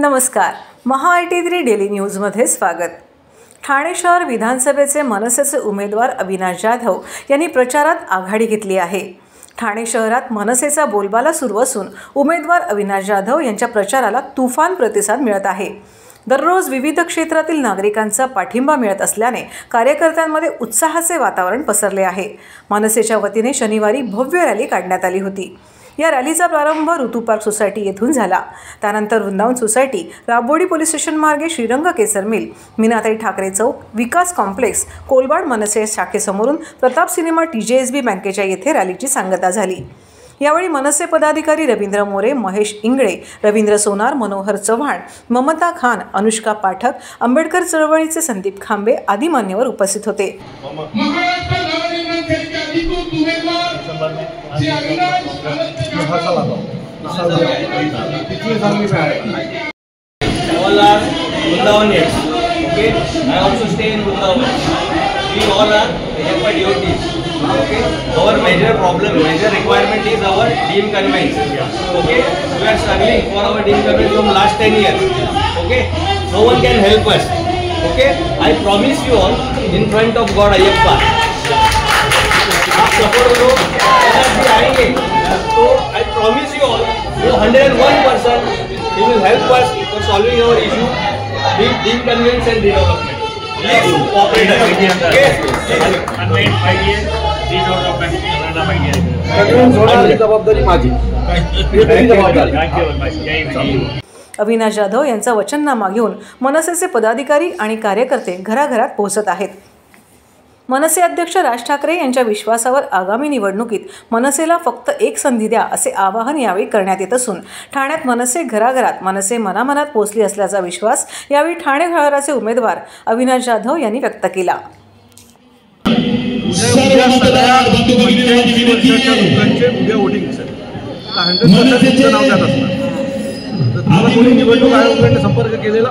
नमस्कार, महा-83 डेली न्यूजमध्ये स्वागत। ठाणे शहर विधानसभेचे मनसेचे उमेदवार अविनाश जाधव यांनी प्रचारात आघाडी घेतली आहे। ठाणे शहरात मनसेचा बोलबाला सुरू असून उमेदवार अविनाश जाधव यांच्या प्रचाराला तुफान प्रतिसाद मिळत आहे। दररोज विविध क्षेत्रातील नागरिकांचा पाठिंबा मिळत असल्याने कार्यकर्त्यांमध्ये उत्साहाचे वातावरण पसरले आहे। मनसेच्या वतीने शनिवारी भव्य रॅली काढण्यात आली होती। या रॅलीचा प्रारंभ ऋतू पार्क सोसायटी येथून झाला। त्यानंतर Vrindavan society, Rabodi police station मार्गे श्रीरंग केसर मिल, मीनाताई ठाकरे चौक, विकास कॉम्प्लेक्स, कोलवाड मनसे शाखेसमोरून प्रताप सिनेमा TJSB बँकेच्या येथे रॅलीची सांगता झाली। यावेळी मनसे पदाधिकारी रवींद्र मोरे, महेश इंगळे, रवींद्र सोनार, मनोहर चव्हाण, ममता खान, अनुष्का पाठक, आंबेडकर चळवळीचे संदीप खांबे आदी मान्यवर उपस्थित होते। Okay, our major problem, major requirement is our dean conveyance. Okay, we are struggling for our dean conveyance from last 10 years. Okay, no one can help us. Okay, I promise you all in front of God Ayyappa, आप support करो, energy आएंगे, तो I promise you all, 101% he will help us for solving our issue, be dean conveyance and redevelopment. Please cooperate. जबाबदारी माझी। अविनाश जाधव यांचा वचननामा घेऊन मनसेचे पदाधिकारी आणि कार्यकर्ते घराघरात पोहोचत आहेत। मनसे अध्यक्ष राज ठाकरे यांच्या विश्वासावर आगामी निवडणुकीत मनसेला फक्त एक संधी द्या असे आवाहन यावेळी करण्यात येत असून ठाण्यात मनसे घराघरात, मनसे मनामनात पोहोचली असल्याचा विश्वास यावेळी ठाणे शहराचे उमेदवार अविनाश जाधव यांनी व्यक्त केला। संपर्क केलेला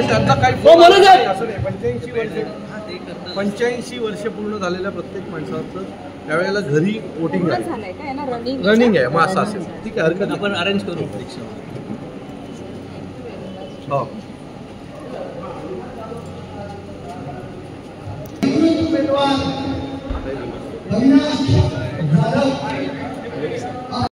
त्यांचा काही 85 वर्ष पूर्ण झालेल्या प्रत्येक माणसाचं त्यावेळेला घरी वोटिंग आहे, रनिंग आहे। मग असं असेल ठीक आहे, हरकत आपण अरेंज करू। हो, अविनाश जाधव